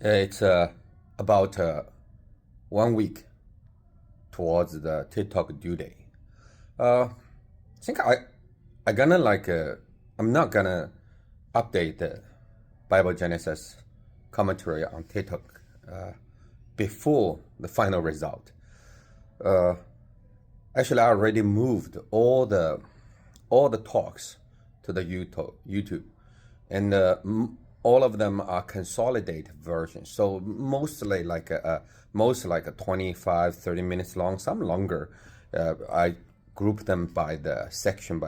It's about 1 week towards the TikTok due day. I think I gonna I'm not gonna update the Bible Genesis commentary on TikTok before the final result. Uh, Actually, I already moved all the talks to the YouTube, and all of them are consolidated versions. So mostly most like a 25, 30 minutes long, some longer. I group them by section.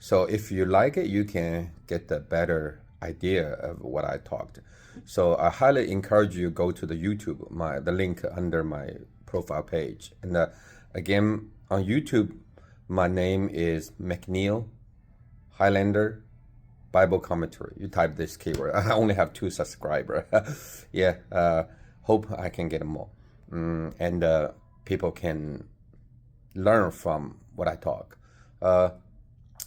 So if you like it, you can get a better idea of what I talked. So I highly encourage you go to the YouTube, the link under my profile page. And again, on YouTube, my name is McNeil Highlander Bible Commentary. You type this keyword. I only have 2 subscribers. Yeah, hope I can get more. And people can learn from what I talk. The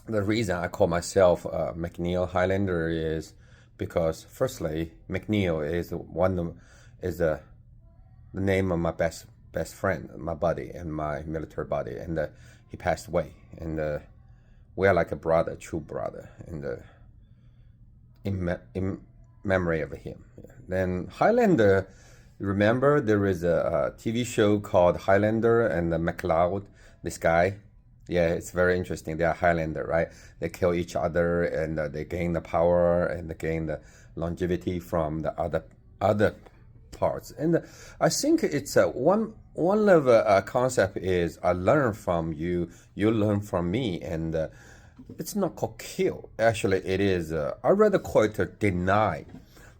reason I call myself McNeil Highlander is because, firstly, McNeil is the name of my best friend, my buddy, and my military buddy, and he passed away, and we are like a brother, true brother, and in memory of him. Then Highlander, remember there is a TV show called Highlander and the MacLeod, this guy. Yeah, it's very interesting. They are Highlander, right? They kill each other, and they gain the power and they gain the longevity from the other parts. And I think it's one of concept is I learn from you, you learn from me, and it's not called kill. Actually, it is. I rather call it a deny.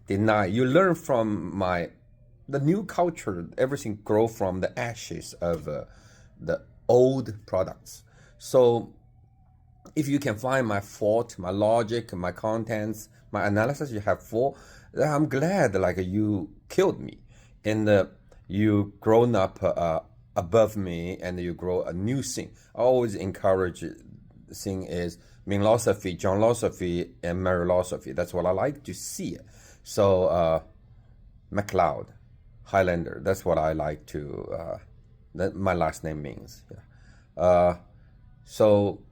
Deny. You learn from the new culture. Everything grow from the ashes of the old products. So if you can find my fault, my logic, my contents, my analysis, you have fault, then I'm glad like you killed me, and you grown up above me, and you grow a new thing. I always encourage thing is philosophy, John philosophy, and Mary philosophy. That's what I like to see. So MacLeod, Highlander. That's what I like to. That my last name means. Yeah. So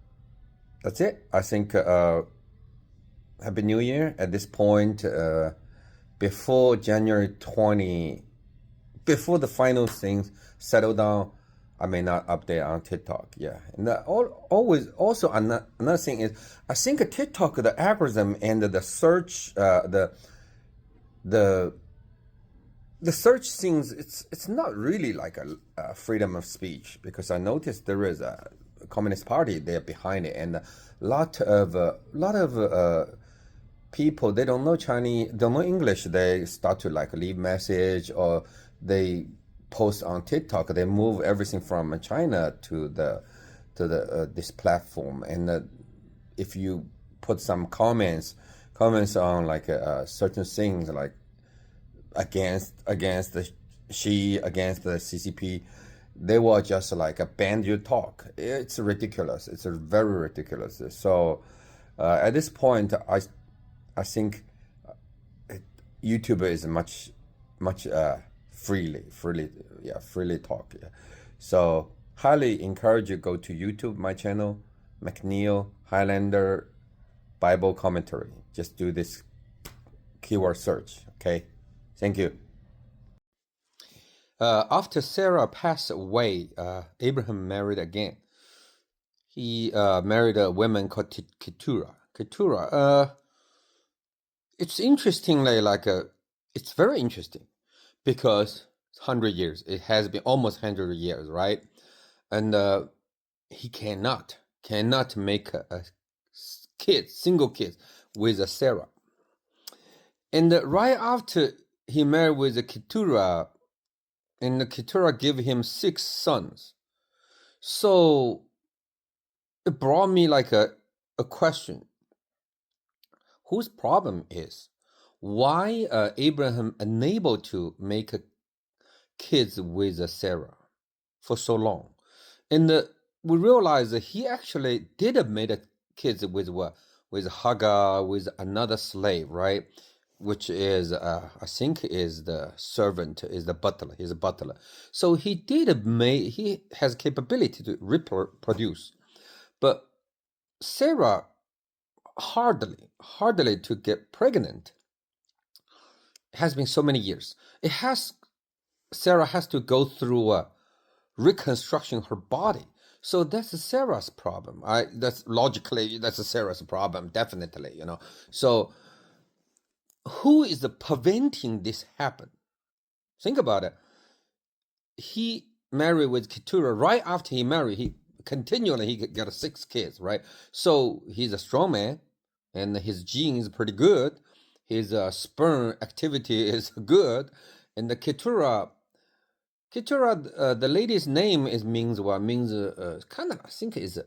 that's it. I think Happy New Year at this point. Before January 20, before the final things settle down, I may not update on TikTok. Yeah, and always also another thing is I think TikTok, the algorithm and the search the search things, it's not really like a freedom of speech, because I noticed there is a Communist Party there behind it, and a lot of people, they don't know Chinese, don't know English. They start to like leave message, or they post on TikTok. They move everything from China to this platform, and if you put some comments on like certain things like against the Xi, against the CCP, they will just like ban your talk. It's ridiculous. It's very ridiculous. So at this point, I think YouTube is much freely talk. Yeah. So highly encourage you go to YouTube, my channel, McNeil Highlander Bible Commentary. Just do this keyword search. Okay. Thank you. After Sarah passed away, Abraham married again. He married a woman called Keturah. It's interestingly it's very interesting, because 100 years, it has been almost 100 years, right? And he cannot make a single kid with a Sarah. And right after he married with Keturah, and Keturah gave him 6 sons. So it brought me like a question. Whose problem is why Abraham unable to make kids with Sarah for so long? And we realize that he actually did have made kids with what? With Hagar, with another slave, right? which is I think is the servant, is the butler. He's a butler. So he has capability to reproduce, but Sarah hardly to get pregnant. It has been so many years. Sarah has to go through a reconstruction her body. So that's Sarah's problem. That's Sarah's problem, definitely, So who is preventing this happen? Think about it. He married with Keturah. Right after he married, he got 6 kids, right? So he's a strong man, and his genes pretty good. His sperm activity is good, and the Keturah, the lady's name means kind of, I think is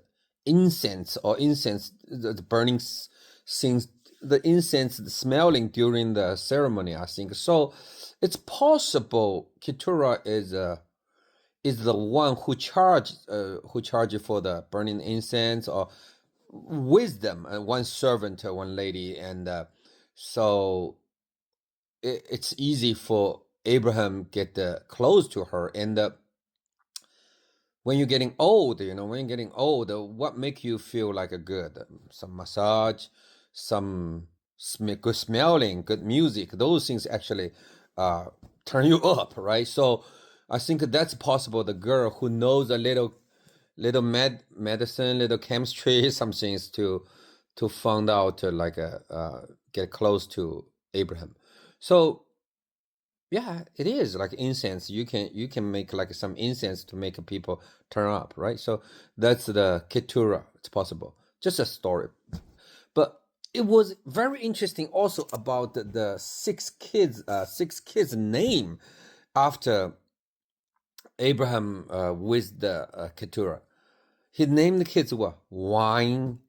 incense, the burning things, the incense smelling during the ceremony, I think. So it's possible Keturah is the one who charged for the burning incense, or wisdom, one servant, one lady, and so it's easy for Abraham get close to her. And when you're getting old, what make you feel like a good? Some massage, some good smelling, good music. Those things actually turn you up, right? So I think that's possible. The girl who knows a little medicine, little chemistry, some things to find out, get close to Abraham. So yeah, it is like incense. You can make like some incense to make people turn up, right? So that's the Keturah. It's possible. Just a story. But it was very interesting also about the 6 kids name after Abraham with the Keturah. He named the kids what? Wine,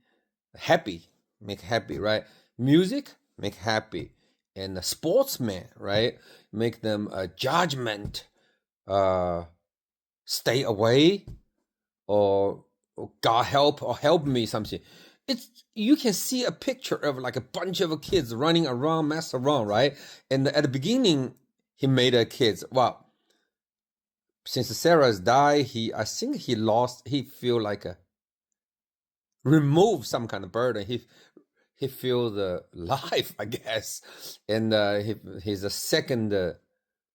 happy, make happy, right? Music, make happy. And the sportsman, right? Make them a judgment, stay away, or God help me, something. You can see a picture of like a bunch of kids running around, mess around, right? And at the beginning, he made a kids. Well, since Sarah's died, I think he feel like remove some kind of burden. He feel the life, I guess, and his second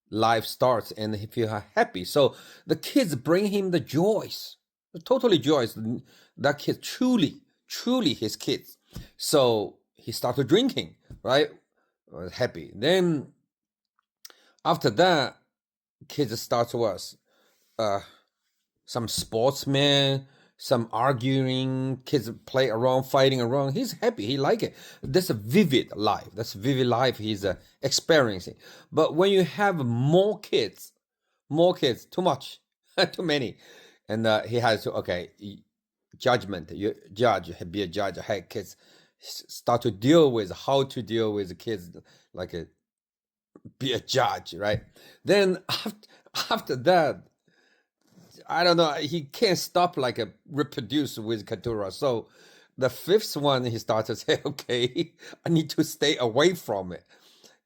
life starts, and he feel happy. So the kids bring him the joys, totally joys. That kid truly his kids. So he started drinking, right? Happy. Then after that, kids start to us. Some sportsmen, some arguing, kids play around, fighting around. He's happy. He like it. That's a vivid life. He's experiencing. But when you have more kids, too much, too many, and he has to judgment. You be a judge. Hey, kids, start to deal with how to deal with the kids, be a judge, right? Then after that, I don't know. He can't stop reproduce with Keturah. So the 5th one, he started to say, okay, I need to stay away from it.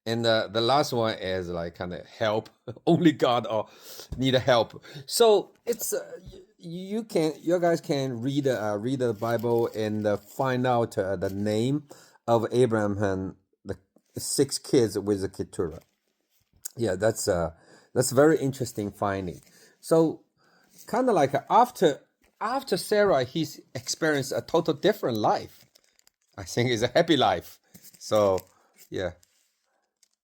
And the last one is kind of help, only God or need help. So it's you guys can read the Bible and find out the name of Abraham and the 6 kids with the Keturah. Yeah, that's very interesting finding. So kind of like after Sarah, he's experienced a total different life. I think it's a happy life. So yeah,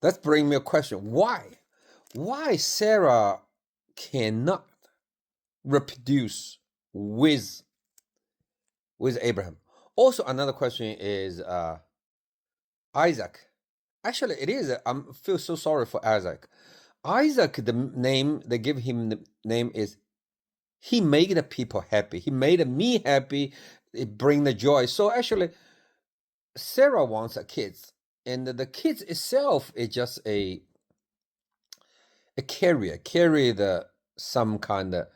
that brings me a question: why Sarah cannot reproduce with Abraham? Also, another question is Isaac. Actually, it is. I feel so sorry for Isaac. Isaac, the name they give him, the name is, he made the people happy. He made me happy. It bring the joy. So actually, Sarah wants a kids, and the kids itself is just a carry the some kind of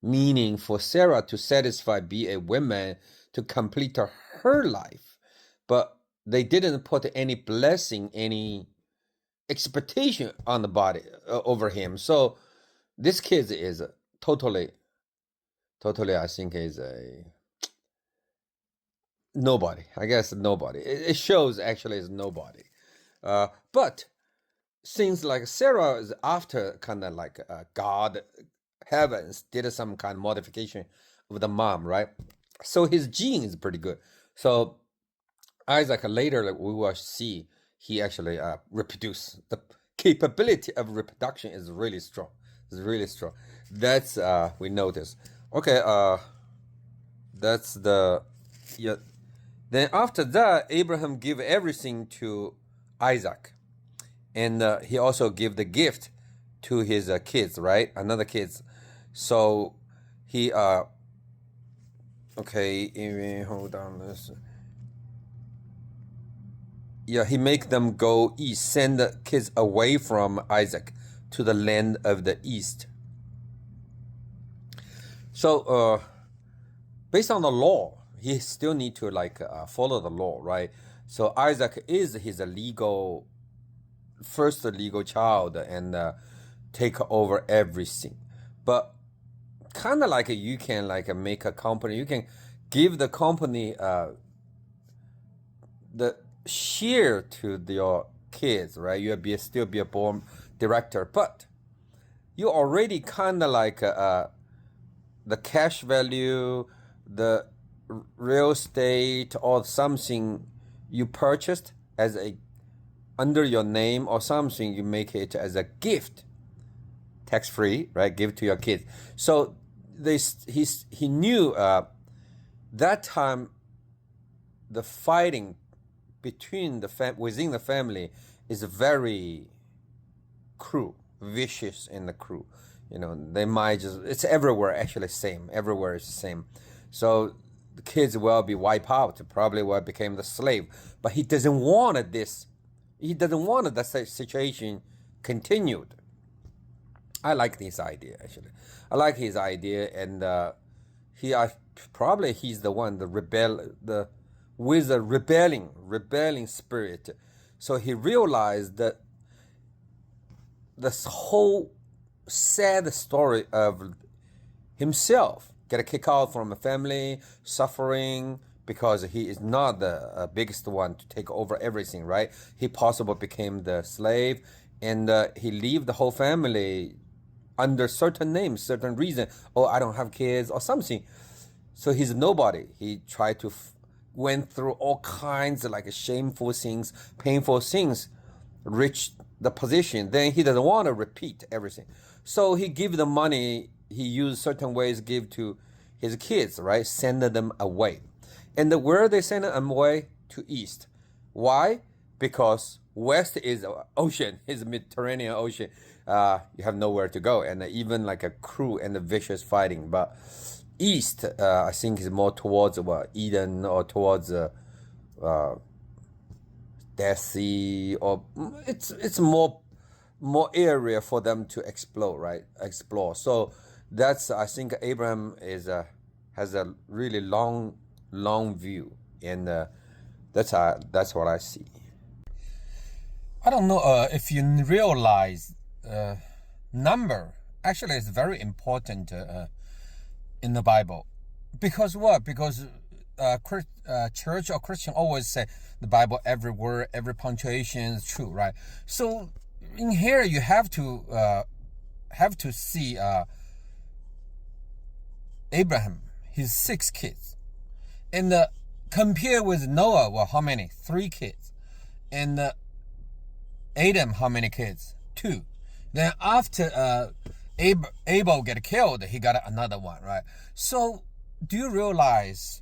meaning for Sarah to satisfy, be a woman to complete her life. But they didn't put any blessing, any expectation on the body over him. So this kid is totally, I think is a nobody. I guess nobody. It shows actually is nobody. But since like Sarah is after kind of like God, heavens did some kind of modification of the mom, right? So his gene is pretty good. So Isaac later, like we will see, he actually reproduce. The capability of reproduction is really strong. It's really strong. That's we notice. Okay, that's the yeah. Then after that, Abraham give everything to Isaac, and he also give the gift to his kids, right? Another kids. So he okay, hold on. Yeah, he make them go east, send the kids away from Isaac to the land of the east. So based on the law, he still need to like follow the law, right? So Isaac is his first legal child and take over everything. But kind of like you can like make a company, you can give the company the share to your kids, right? You'll still be a born director, but you already kind of like the cash value, the real estate or something you purchased as a under your name or something, you make it as a gift, tax free, right? Give to your kids. So he knew that time the fighting between within the family is very cruel, vicious in the cruel. You know, they might just, it's everywhere actually same. Everywhere is the same. So the kids will be wiped out, probably will become the slave. But he doesn't want this. He doesn't want that situation continued. I like this idea actually. I like his idea, and probably he's the one with a rebelling spirit. So he realized that this whole sad story of himself get kicked out from a family, suffering because he is not the biggest one to take over everything, right? He possibly became the slave, and he leave the whole family under certain names, certain reason. Oh, I don't have kids or something. So he's nobody. He tried to went through all kinds of like shameful things, painful things, reached the position. Then he doesn't want to repeat everything. So he give the money, he used certain ways, give to his kids, right? Send them away. And where they send them away? To east. Why? Because west is ocean, is Mediterranean Ocean. You have nowhere to go, and even like a cruel and vicious fighting. But east, I think, is more towards Eden or towards Dead Sea, or it's more area for them to explore, right? Explore. So that's, I think Abraham has a really long view, and that's what I see. I don't know if you realize number actually is very important in the Bible. Because what? Because church or Christian always say the Bible, every word, every punctuation is true, right? So in here you have to see Abraham, his 6 kids, and compare with Noah. Well, how many? 3 kids, and Adam, how many kids? 2. Then after Abel get killed, he got another one, right? So do you realize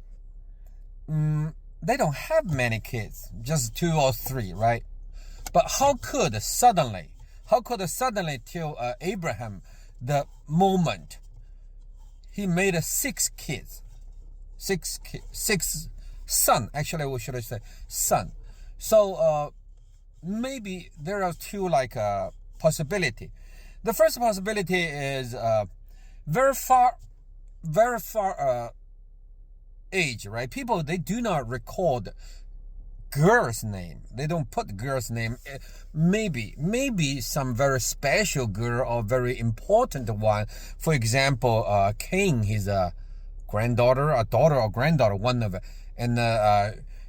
they don't have many kids, just 2 or 3, right? But how could suddenly till Abraham, the moment he made 6 kids, 6 son, actually we should say son. So maybe there are 2 like possibility. The first possibility is very far age, right? People, they do not record girl's name. They don't put girl's name. Maybe some very special girl or very important one. For example, Cain, his granddaughter, a daughter or granddaughter, one of it, and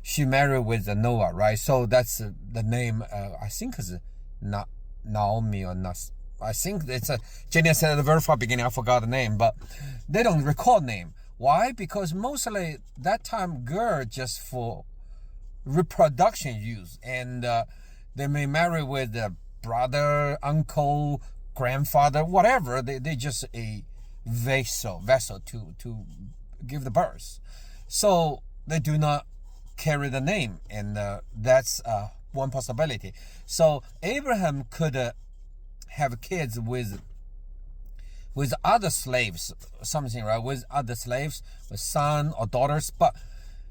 she married with Noah, right? So that's the name. I think is not Naomi or not. I think it's Jenny said at the very far beginning. I forgot the name, but they don't record name. Why? Because mostly that time girl just for reproduction use, and they may marry with the brother, uncle, grandfather, whatever. They just a vessel to give the birth. So they do not carry the name, and that's one possibility. So Abraham could have kids with other slaves, something, right? With other slaves, with son or daughters, but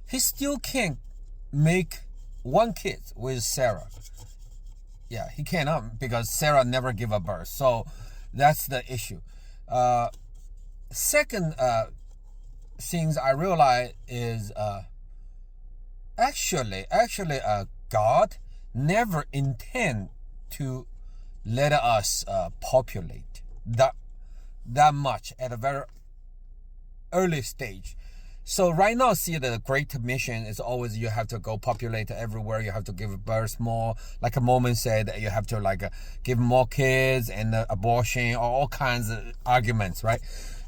he still can't make one kid with Sarah. Yeah, he cannot, because Sarah never gave a birth. So that's the issue. Second things I realize is actually God never intend to let us populate that much at a very early stage. So right now, see, the Great Mission is always you have to go populate everywhere. You have to give birth more. Like a moment said, you have to give more kids and abortion or all kinds of arguments, right?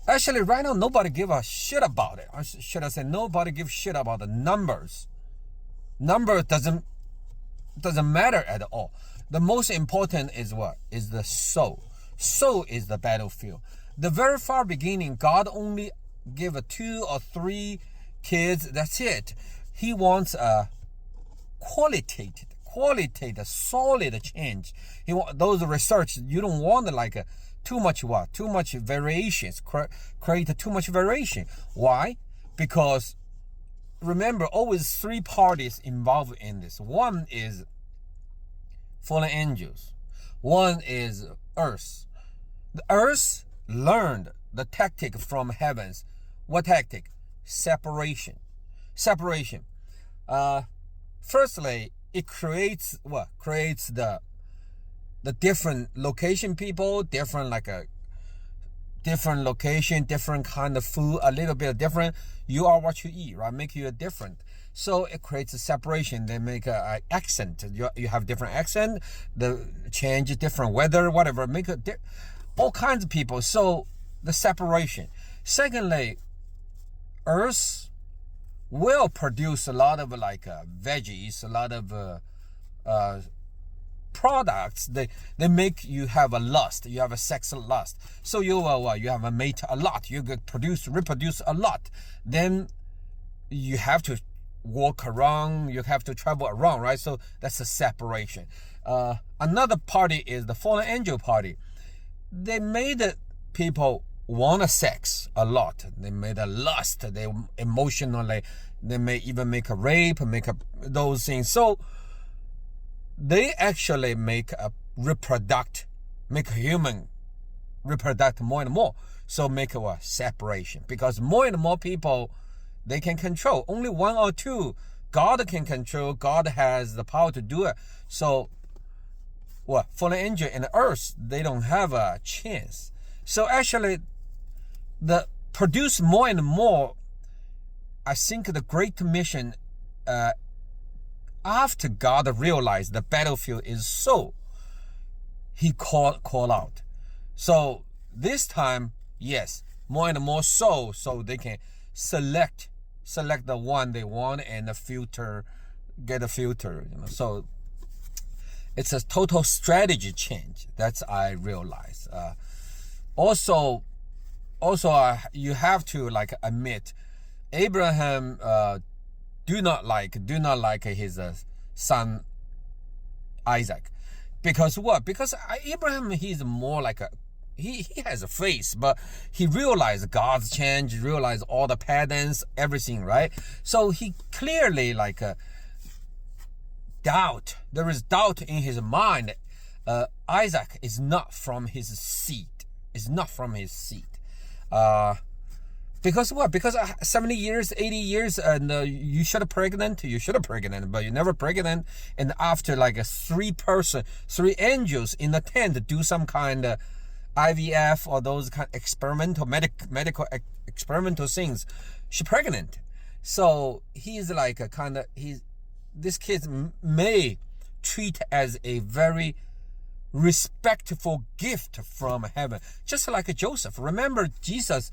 Actually, right now, nobody give a shit about it. Or should I say, nobody give shit about the numbers. Number doesn't matter at all. The most important is what? Is the soul. Soul is the battlefield. The very far beginning, God only give 2 or 3 kids. That's it. He wants a qualitative, solid change. He want those research. You don't want too much variations. Create too much variation. Why? Because remember, always 3 parties involved in this. One is fallen angels. One is earth. The earth learned the tactic from heavens. What tactic? Separation. Firstly, it creates what? Creates the different location people, different different location, different kind of food, a little bit different. You are what you eat, right? Make you different. So it creates a separation. They make an accent. You have different accent. The change different weather, whatever. Make all kinds of people. So the separation. Secondly, Earth will produce a lot of veggies, a lot of products. They make you have a lust. You have a sex lust. So you have a mate a lot. You could reproduce a lot. Then you have to walk around. You have to travel around, right? So that's a separation. Another party is the fallen angel party. They made people want a sex a lot. They made a lust. They emotionally. They may even make a rape, those things. So they actually make a human reproduct more and more. So make a separation, because more and more people they can control. Only 1 or 2 God can control. God has the power to do it. So fallen angel and earth, they don't have a chance. So actually, the produce more and more. I think the Great Mission, after God realized the battlefield is so, he call out. So this time, yes, more and more so they can select the one they want and get a filter. So it's a total strategy change. That's I realize. Also, you have to admit, Abraham do not like his son Isaac, because what? Because Abraham, he's more he has a face, but he realized God's change, realized all the patterns, everything, right? So he clearly doubt. There is doubt in his mind. Isaac is not from his seed. Because what? Because 70 years, 80 years, and you should have pregnant. You should have pregnant, but you never pregnant. And after like a three angels in the tent do some kind of IVF or those kind of experimental medical experimental things, she pregnant. So he's like a kind of this kid may treat as a very respectful gift from heaven, just like Joseph. Remember Jesus?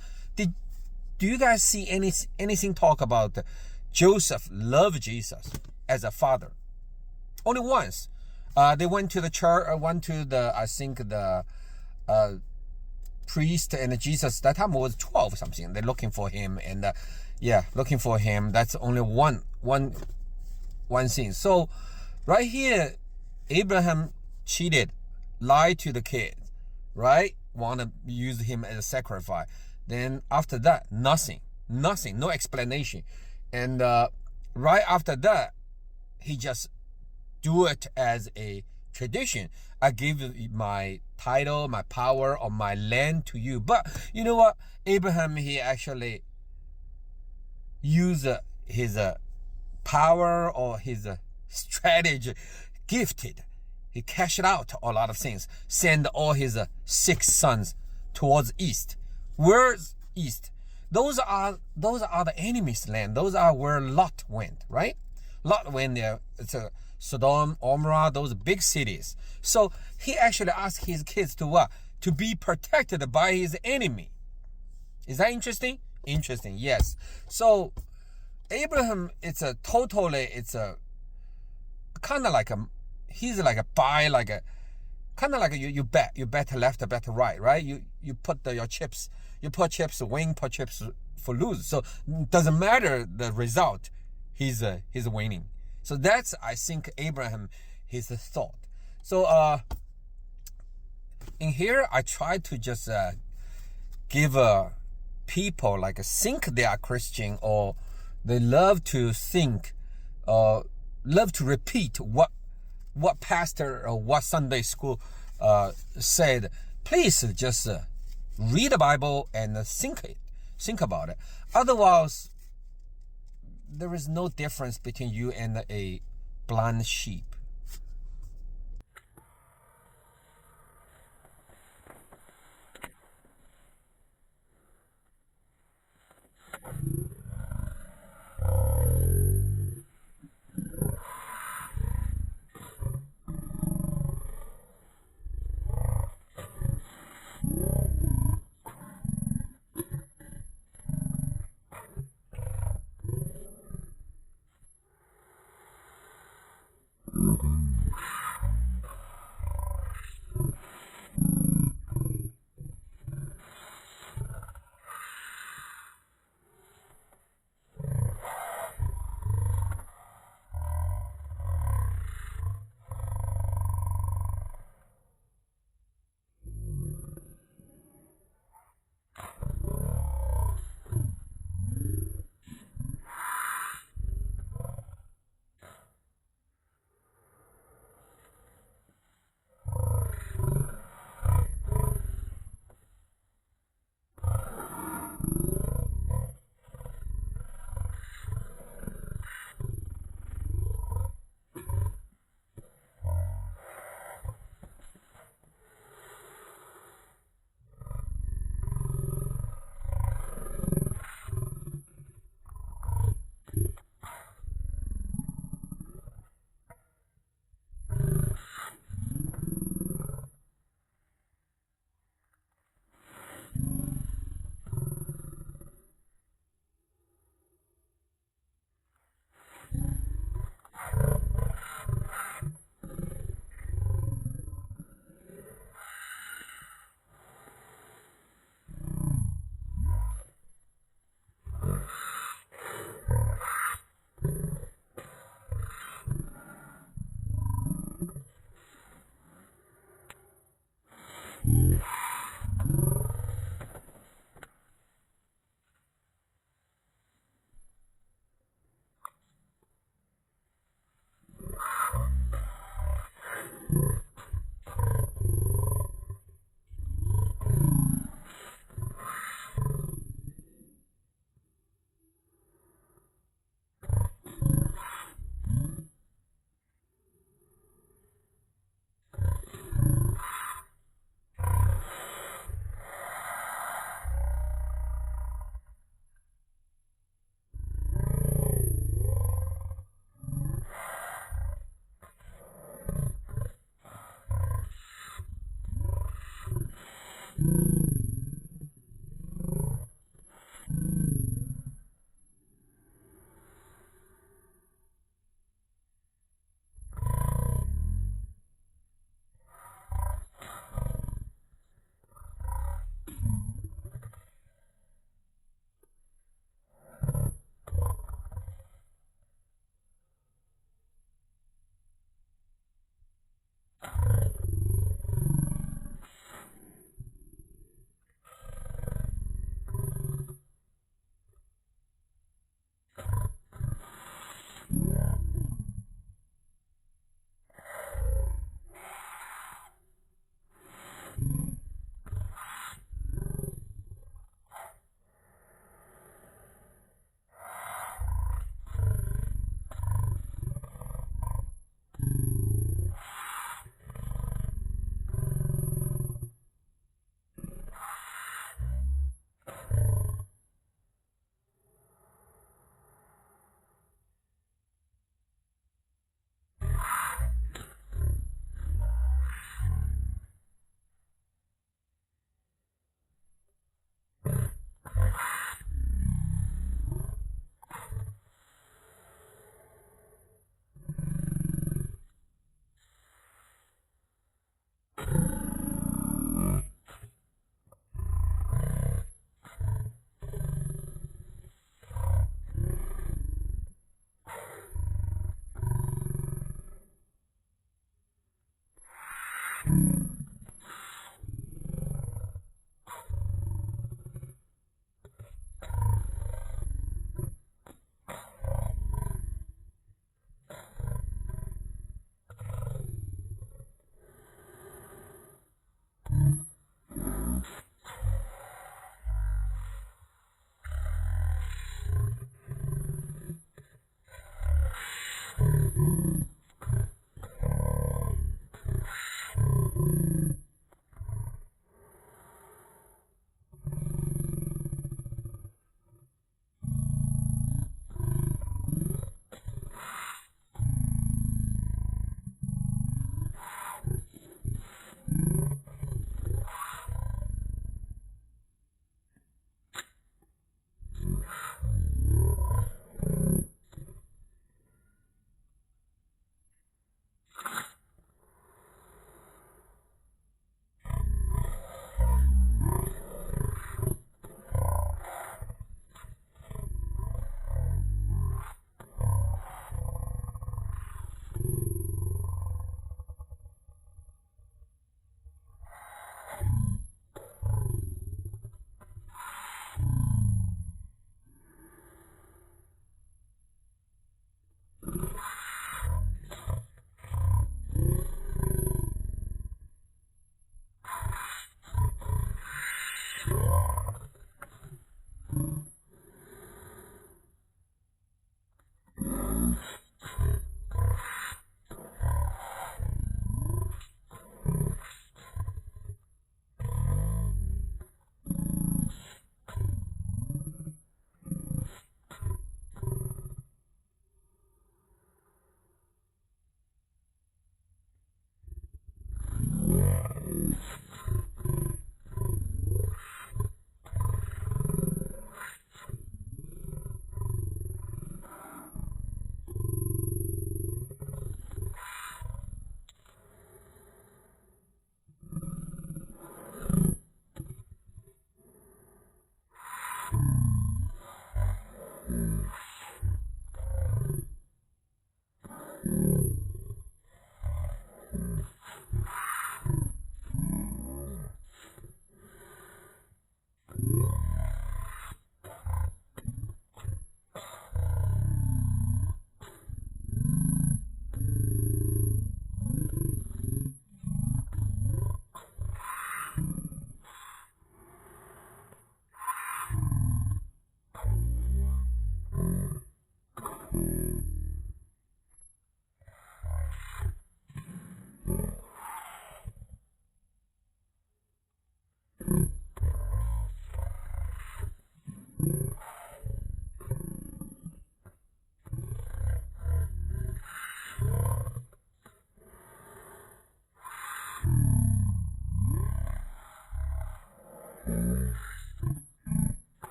Do you guys see anything talk about Joseph love Jesus as a father? Only once. They went to the church, went to the, I think the priest, and Jesus that time was 12 something. They're looking for him, and looking for him. That's only one thing. So right here, Abraham cheated, lied to the kid, right? Want to use him as a sacrifice. Then after that, nothing, no explanation. And right after that, he just do it as a tradition. I give my title, my power, or my land to you. But you know what? Abraham, he actually used his power or his strategy, gifted. He cashed out a lot of things, send all his 6 sons towards east. Where's east? Those are the enemy's land. Those are where Lot went, right? Lot went there. It's a Sodom, Gomorrah, those big cities. So he actually asked his kids to what? To be protected by his enemy. Is that interesting? Interesting, yes. So Abraham, it's a kind of like he's like a buy, like a kind of like you bet left, bet right, right? You put your chips, you put chips win, put chips for lose. So doesn't matter the result, he's winning. So that's, I think, Abraham, his thought. So in here I try to just give people like think they are Christian, or they love to think, love to repeat what pastor or what Sunday school said. Please just read the Bible and think about it. Otherwise, there is no difference between you and a blind sheep.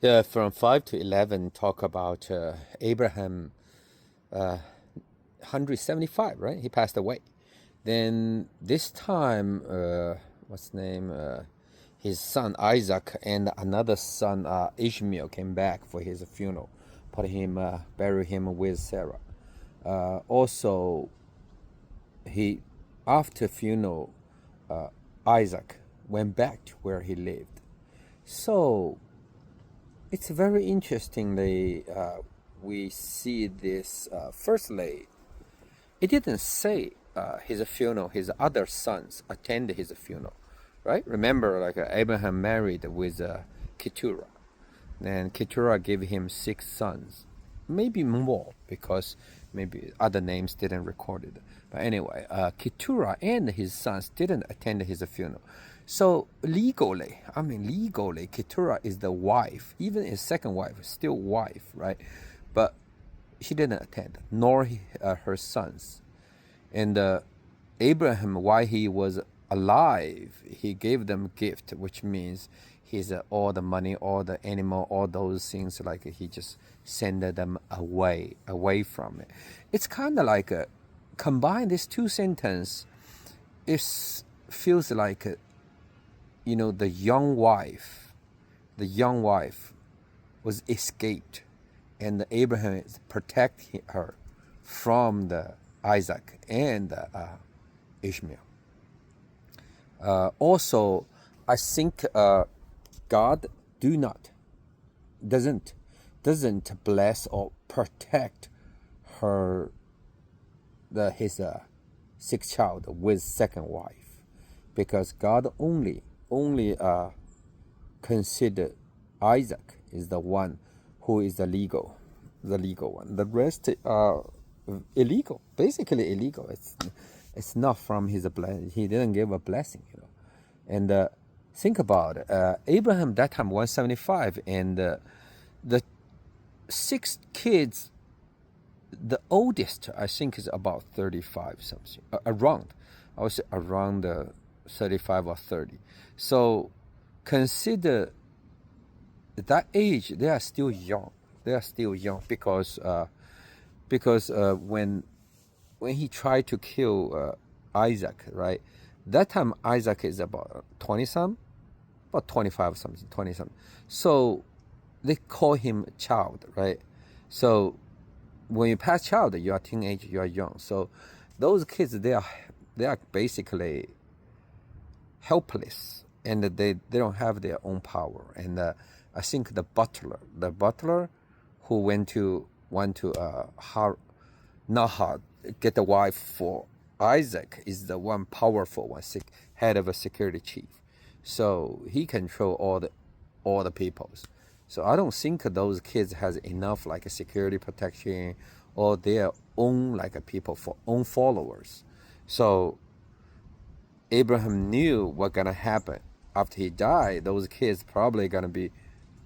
Yeah, from 5 to 11, talk about Abraham, 175, right? He passed away. Then this time, what's his name? His son Isaac and another son Ishmael came back for his funeral, bury him with Sarah. Also, he after funeral, Isaac went back to where he lived. So it's very interestingly we see this. Firstly, it didn't say his funeral. His other sons attended his funeral, right? Remember, like Abraham married with Keturah, and Keturah gave him 6 sons, maybe more because maybe other names didn't record it. But anyway, Keturah and his sons didn't attend his funeral. So legally, Keturah is the wife, even his second wife, still wife, right? But she didn't attend, nor her sons. And Abraham, while he was alive, he gave them gift, which means he's all the money, all the animal, all those things, like he just sent them away from it. It's kind of like combine these two sentences. It feels like the young wife was escaped, and Abraham is protect her from the Isaac and Ishmael. Also, I think God doesn't bless or protect his sixth child with second wife, because God only consider Isaac is the one who is the legal one. The rest are illegal, basically illegal. It's not from his blessing. He didn't give a blessing, And think about it. Abraham that time 175, and the 6 kids, the oldest I think is about 35 something, around. I would say around 35 or 30. So consider that age, they are still young. Because when he tried to kill Isaac, right? That time Isaac is about 20 some, about 25 something, 20 something. So they call him child, right? So when you pass child, you are teenage, you are young. So those kids, they are basically helpless, and they don't have their own power. And I think the butler who want to get the wife for Isaac is the one powerful one, head of a security chief. So he control all the peoples. So I don't think those kids has enough like a security protection or their own like a people for own followers. So Abraham knew what gonna happen after he died. Those kids probably gonna be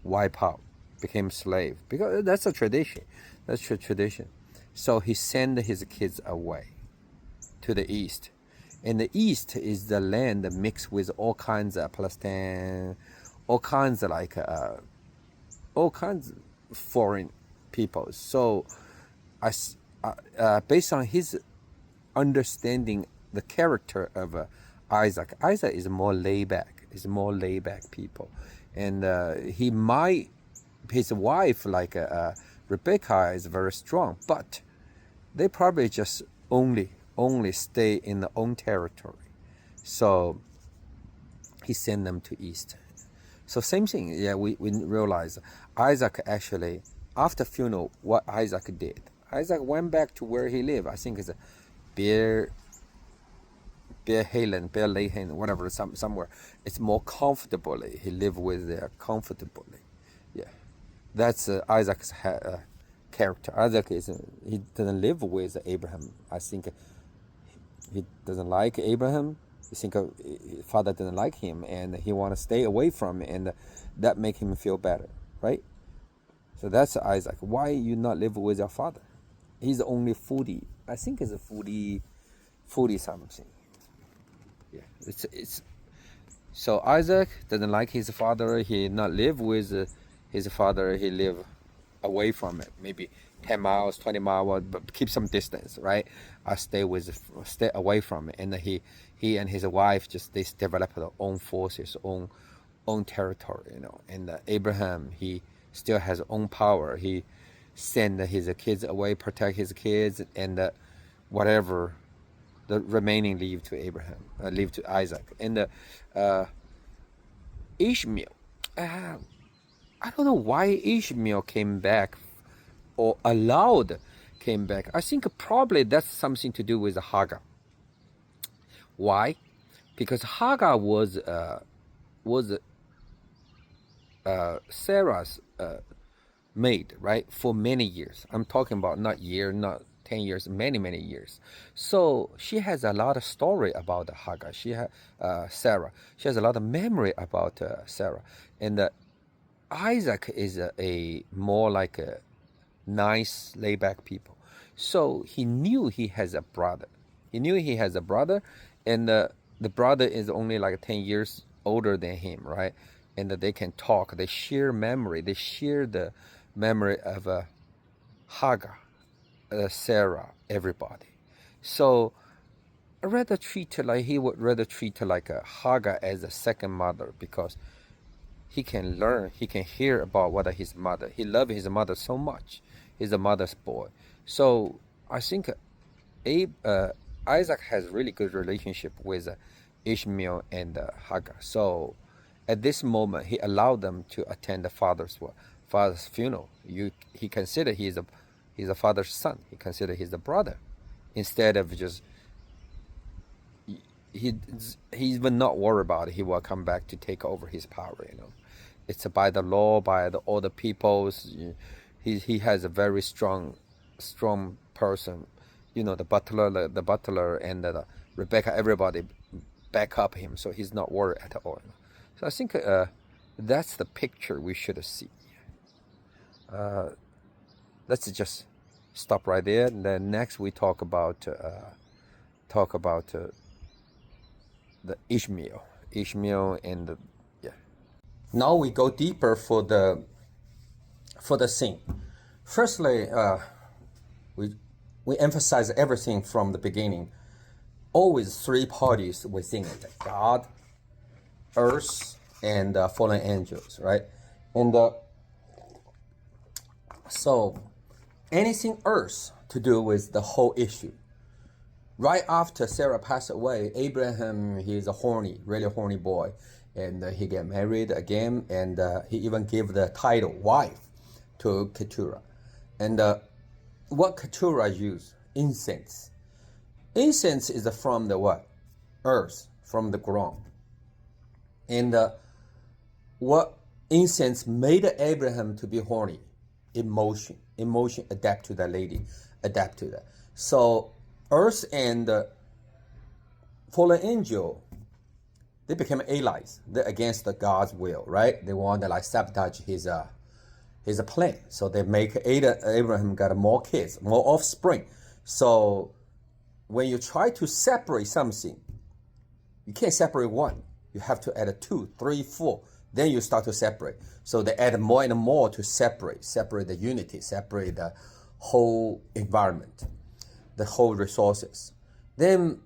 wiped out, became slave, because that's a tradition. That's a tradition. So he sent his kids away to the east. And the east is the land mixed with all kinds of Palestine, all kinds of foreign peoples. So based on his understanding the character of Isaac is more laid back. People, and his wife Rebecca is very strong, but they probably just only stay in their own territory. So he sent them to east. So same thing. Yeah, we realize Isaac actually, after funeral, what Isaac did. Isaac went back to where he lived. I think it's a Beer Lahey, whatever, somewhere. It's more comfortably. He lived with there comfortably. Yeah, that's Isaac's character. Isaac he doesn't live with Abraham. I think he doesn't like Abraham. I think his father didn't like him, and he want to stay away from him, and that make him feel better, right? So that's Isaac. Why you not live with your father? He's only 40. I think it's a 40 something. Yeah, it's so Isaac doesn't like his father. He not live with his father, he live away from it, maybe 10 miles, 20 miles, but keep some distance, right? I stay away from it. And he and his wife they develop their own forces, own territory, And Abraham, he still has own power. He send his kids away, protect his kids, and whatever the remaining leave to Abraham, leave to Isaac. And Ishmael, I don't know why Ishmael came back or came back. I think probably that's something to do with Hagar. Why? Because Hagar was Sarah's maid, right, for many years. I'm talking about not 10 years, many years. So she has a lot of story about Hagar. Sarah. She has a lot of memory about Sarah. And Isaac is a more like a nice, laid-back people. So he knew he has a brother. And the brother is only like 10 years older than him, right? And they can talk. They share memory. They share the memory of Hagar, Sarah, everybody. So he would rather treat like Hagar as a second mother, because he can learn, he can hear about what his mother. He loved his mother so much. He's a mother's boy. So I think Isaac has really good relationship with Ishmael and Hagar. So at this moment, he allowed them to attend the father's funeral. He considered he's a father's son. He considered he's a brother, instead of just he's even not worried about it. He will come back to take over his power. It's by the law, by all the peoples. He has a very strong person. The butler and Rebecca, everybody back up him, so he's not worried at all. So I think that's the picture we should see. Let's just stop right there. And then next we talk about the Ishmael and yeah. Now we go deeper for the scene. Firstly, we emphasize everything from the beginning. Always three parties within it: God, earth, and fallen angels, right? And so anything earth to do with the whole issue. Right after Sarah passed away, Abraham, he's a really horny boy, and he get married again, and he even gave the title wife to Keturah. And what Keturah used? Incense. Incense is from the what? Earth, from the ground. And what incense made Abraham to be horny? Emotion adapt to that lady, adapt to that. So earth and fallen angel, they became allies. They're against God's will, right? They want to sabotage his plan. So they make Abraham got more kids, more offspring. So when you try to separate something, you can't separate one. You have to add 2, 3, 4. Then you start to separate. So they add more and more to separate the unity, separate the whole environment, the whole resources. Then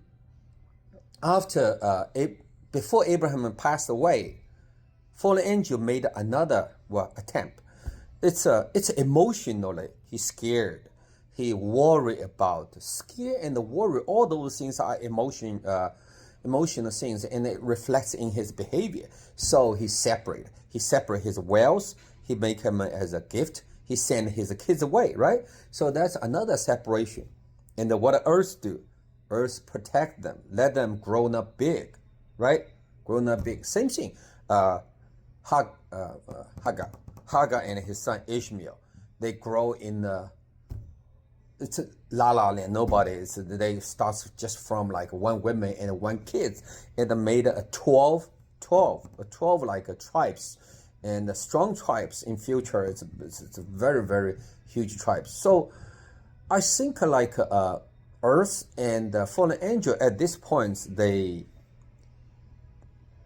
before Abraham passed away, fallen angel made another attempt. It's emotionally, he's scared. He worried about, scared and worry. All those things are emotional things, and it reflects in his behavior. So he separate his wealth. He make him as a gift. He send his kids away, right? So that's another separation. And what Earth do? Earth protect them, let them grow up big, right? Grown up big. Same thing. Hagar and his son Ishmael, they grow in it's a la land. Nobody. They start just from one woman and one kids, and they made a 12 tribes, and the strong tribes in future. It's a very, very huge tribes. So I think Earth and the fallen angel at this point, they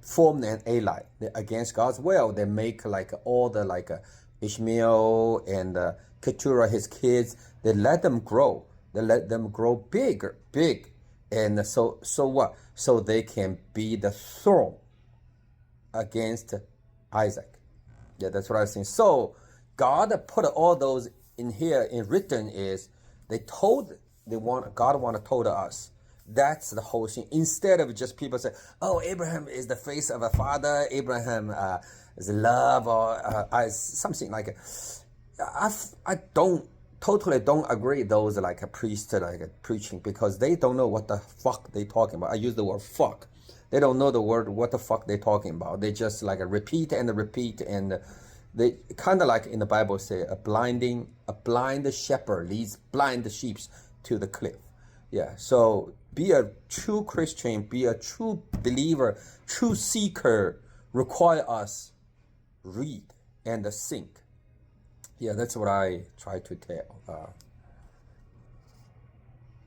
formed an ally against God's will. They make all the Ishmael and Keturah, his kids, they let them grow. They let them grow big. And so what? So they can be the thorn against Isaac. Yeah, that's what I was saying. So God put all those in here in written is God want to told us. That's the whole thing. Instead of just people say, "Oh, Abraham is the face of a father. Abraham is love," or something like it. I totally don't agree. Those like a priest preaching, because they don't know what the fuck they talking about. I use the word fuck. They don't know the word what the fuck they talking about. They just like repeat, and they kind of like in the Bible say a blind shepherd leads blind sheep to the cliff. Yeah, so be a true Christian, be a true believer, true seeker, require us read and think. Yeah, that's what I try to tell.